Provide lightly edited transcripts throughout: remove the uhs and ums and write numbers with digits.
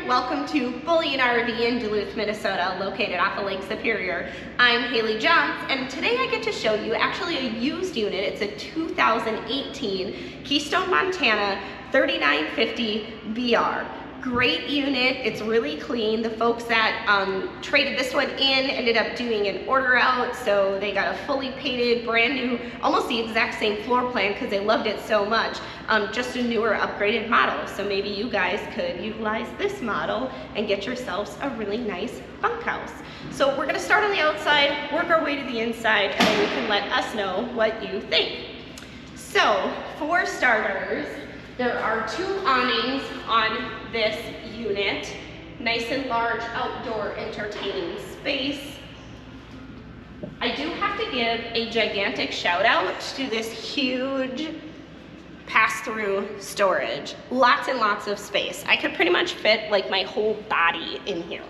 welcome to Bullion RV in Duluth, Minnesota, located off of Lake Superior. I'm Haley Johns, and today I get to show you actually a used unit. It's a 2018 Keystone Montana 3950 BR. Great unit, it's really clean. The folks that traded this one in ended up doing an order out, so they got a fully painted, brand new, almost the exact same floor plan because they loved it so much. Just a newer, upgraded model. So maybe you guys could utilize this model and get yourselves a really nice bunkhouse. So we're gonna start on the outside, work our way to the inside, and then you can let us know what you think. So, for starters, there are two awnings on this unit. Nice and large outdoor entertaining space. I do have to give a gigantic shout out to this huge pass-through storage. Lots and lots of space. I could pretty much fit like my whole body in here.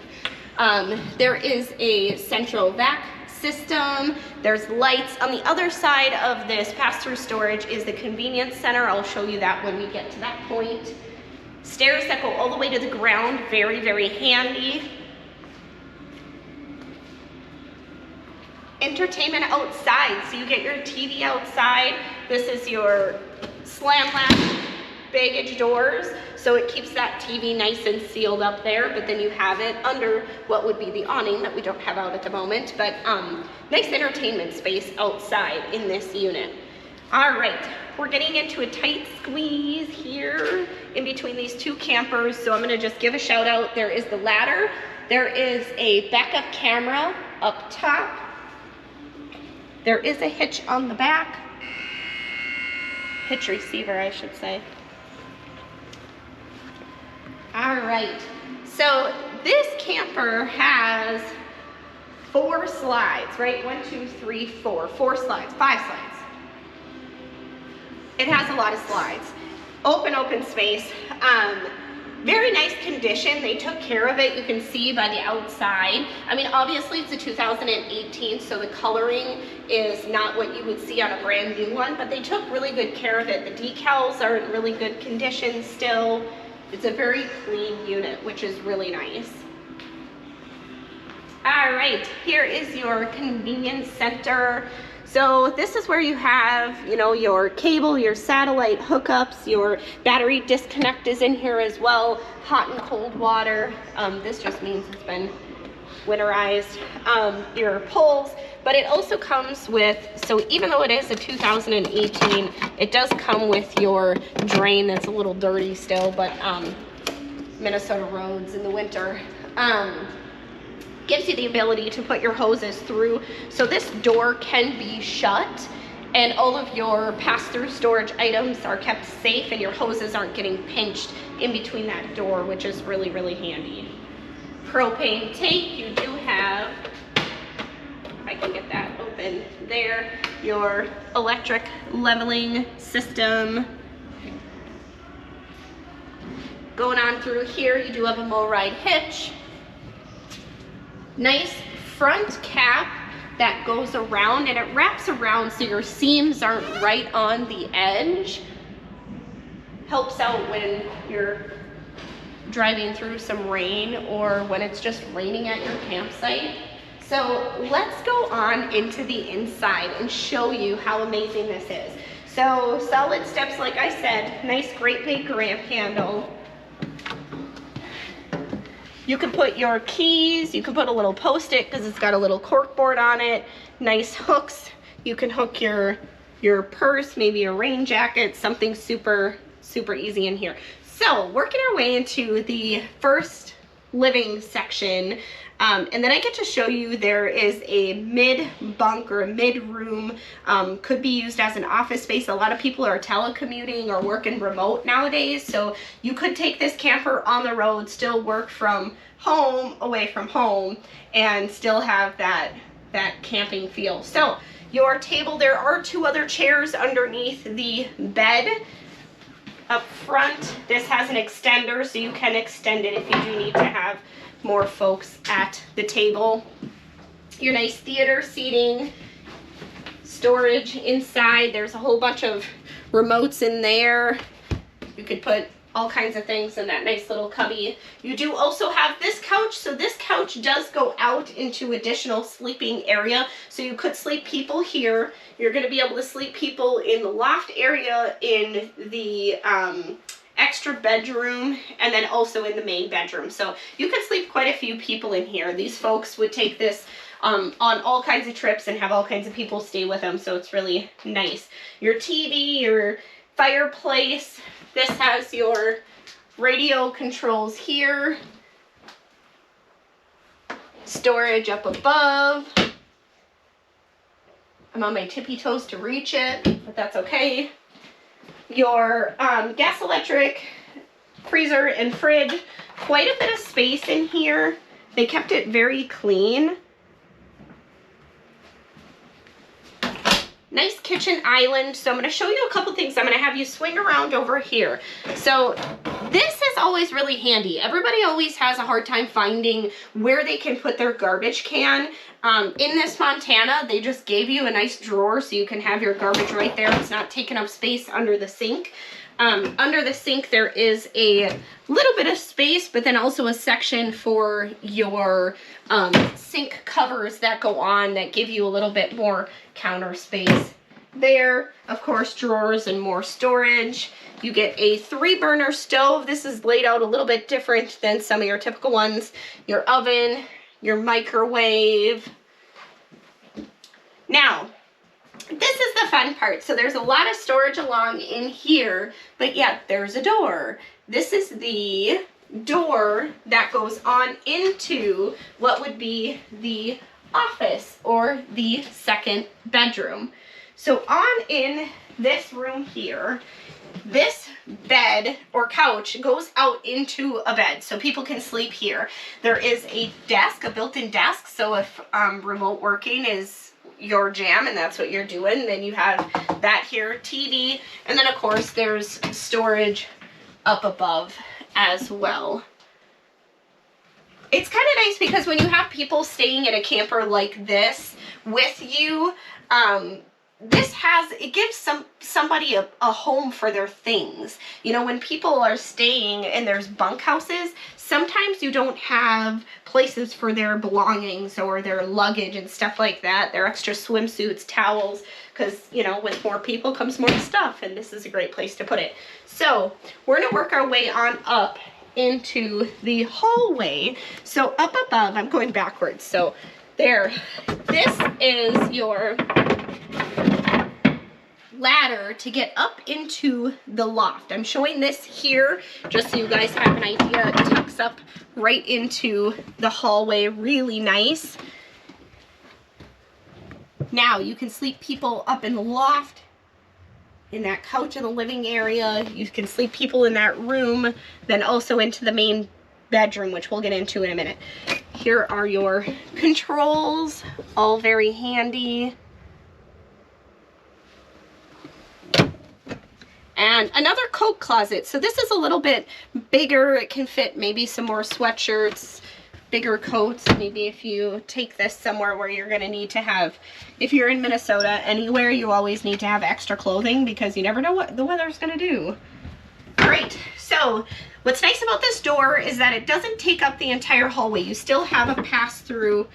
There is a central vac system. There's lights. On the other side of this pass-through storage is the convenience center. I'll show you that when we get to that point. Stairs that go all the way to the ground. Very, very handy. Entertainment outside, so you get your TV outside. This is your slam latch baggage doors, so it keeps that TV nice and sealed up there, but then you have it under what would be the awning that we don't have out at the moment, but nice entertainment space outside in this unit. All right, we're getting into a tight squeeze here in between these two campers, so I'm gonna just give a shout out. There is the ladder. There is a backup camera up top. There is a hitch on the back. Hitch receiver, I should say. All right, so this camper has 4 slides, right? 1, 2, 3, 4, 4 slides, 5 slides. It has a lot of slides. Open space. Very nice condition. They took care of it. You can see by the outside. I mean, obviously it's a 2018, so the coloring is not what you would see on a brand new one, but they took really good care of it. The decals are in really good condition still. It's a very clean unit, which is really nice. All right, here is your convenience center. So this is where you have, you know, your cable, your satellite hookups, your battery disconnect is in here as well, hot and cold water. This just means it's been winterized. Your poles, but it also comes with, so even though it is a 2018, it does come with your drain that's a little dirty still, but Minnesota roads in the winter. Gives you the ability to put your hoses through. So this door can be shut and all of your pass-through storage items are kept safe and your hoses aren't getting pinched in between that door, which is really, really handy. Propane tank, you do have, if I can get that open there, your electric leveling system. Going on through here, you do have a MoRide hitch. Nice front cap that goes around and it wraps around so your seams aren't right on the edge. Helps out when you're driving through some rain or when it's just raining at your campsite. So let's go on into the inside and show you how amazing this is. So solid steps, like I said, nice great big ramp handle. You can put your keys, you can put a little post-it because it's got a little cork board on it. Nice hooks. You can hook your purse, maybe a rain jacket, something super, super easy in here. So working our way into the first living section, and then I get to show you there is a mid-bunk or a mid-room, could be used as an office space. A lot of people are telecommuting or working remote nowadays, so you could take this camper on the road, still work from home, away from home, and still have that camping feel. So your table, there are 2 other chairs underneath the bed. Up front, this has an extender, so you can extend it if you do need to have more folks at the table. Your nice theater seating, storage inside. There's a whole bunch of remotes in there. You could put all kinds of things in that nice little cubby. You do also have this couch. So this couch does go out into additional sleeping area. So you could sleep people here. You're going to be able to sleep people in the loft area, in the extra bedroom, and then also in the main bedroom. So you could sleep quite a few people in here. These folks would take this on all kinds of trips and have all kinds of people stay with them. So it's really nice. Your TV, your fireplace. This has your radio controls here. Storage up above. I'm on my tippy toes to reach it, but that's okay. Your gas, electric, freezer, and fridge. Quite a bit of space in here. They kept it very clean. Nice kitchen island. So I'm going to show you a couple things. I'm going to have you swing around over here. So this is always really handy. Everybody always has a hard time finding where they can put their garbage can. In this Montana, they just gave you a nice drawer so you can have your garbage right there. It's not taking up space under the sink. Under the sink, there is a little bit of space, but then also a section for your sink covers that go on that give you a little bit more counter space. There, of course, drawers and more storage. You get a 3-burner stove. This is laid out a little bit different than some of your typical ones. Your oven, your microwave. Now, this is the fun part. So there's a lot of storage along in here, but yet there's a door. This is the door that goes on into what would be the office or the second bedroom. So on in this room here, this bed or couch goes out into a bed so people can sleep here. There is a desk, a built-in desk, so if remote working is your jam and that's what you're doing, then you have that here, TV, and then of course there's storage up above as well. It's kind of nice because when you have people staying in a camper like this with you, it gives somebody a home for their things. You know, when people are staying and there's bunkhouses, sometimes you don't have places for their belongings or their luggage and stuff like that. Their extra swimsuits, towels, because, you know, with more people comes more stuff, and this is a great place to put it. So we're going to work our way on up into the hallway. So up above, I'm going backwards. So there, this is your ladder to get up into the loft. I'm showing this here just so you guys have an idea. It tucks up right into the hallway, really nice. Now you can sleep people up in the loft, in that couch in the living area. You can sleep people in that room, then also into the main bedroom, which we'll get into in a minute. Here are your controls, all very handy. And another coat closet. So this is a little bit bigger. It can fit maybe some more sweatshirts, bigger coats. Maybe if you take this somewhere where you're going to need to have, if you're in Minnesota, anywhere, you always need to have extra clothing because you never know what the weather's going to do. Great. So what's nice about this door is that it doesn't take up the entire hallway. You still have a pass-through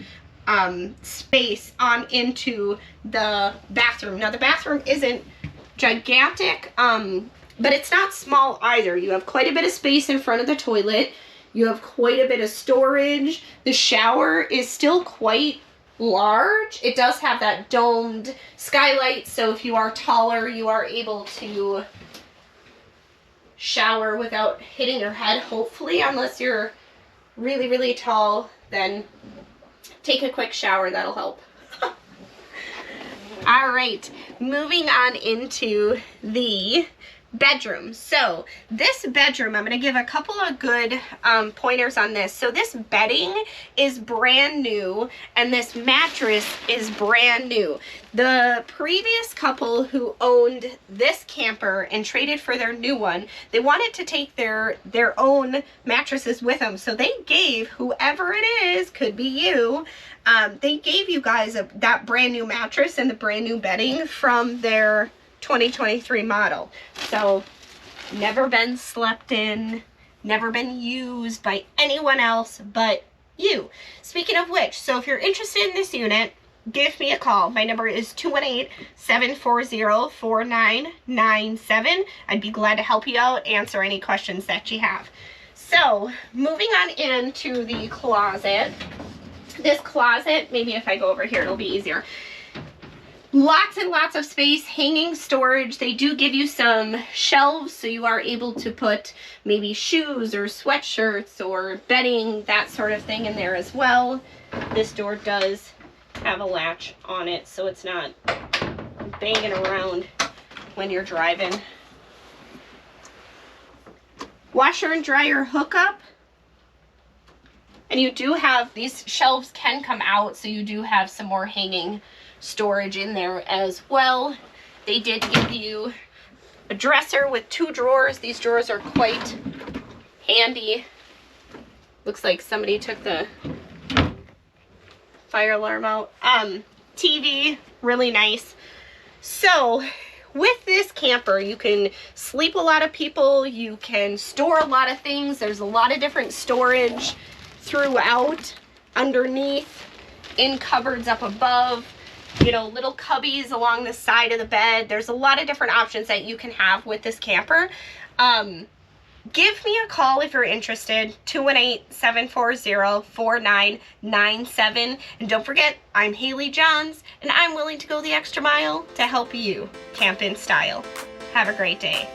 space on into the bathroom. Now the bathroom isn't gigantic, but it's not small either. You have quite a bit of space in front of the toilet. You have quite a bit of storage. The shower is still quite large. It does have that domed skylight, so if you are taller, you are able to shower without hitting your head, hopefully, unless you're really, really tall, then take a quick shower, that'll help. All right, moving on into the bedroom. So this bedroom, I'm going to give a couple of good pointers on this. So this bedding is brand new and this mattress is brand new. The previous couple who owned this camper and traded for their new one, they wanted to take their own mattresses with them. So they gave whoever it is, could be you, they gave you guys that brand new mattress and the brand new bedding from their 2023 model. So never been slept in, never been used by anyone else but you. Speaking of which, so if you're interested in this unit, give me a call. My number is 218-740-4997. I'd be glad to help you out, answer any questions that you have. So, moving on into the closet. This closet, maybe if I go over here, it'll be easier. Lots and lots of space, hanging storage. They do give you some shelves, so you are able to put maybe shoes or sweatshirts or bedding, that sort of thing in there as well. This door does have a latch on it, so it's not banging around when you're driving. Washer and dryer hookup. And you do have, these shelves can come out, so you do have some more hanging storage in there as well. They did give you a dresser with 2 drawers. These drawers are quite handy. Looks like somebody took the fire alarm out. TV, really nice. So with this camper, you can sleep a lot of people, you can store a lot of things. There's a lot of different storage throughout, underneath, in cupboards up above, you know, little cubbies along the side of the bed. There's a lot of different options that you can have with this camper. Give me a call if you're interested, 218-740-4997. And don't forget, I'm Haley Johns, and I'm willing to go the extra mile to help you camp in style. Have a great day.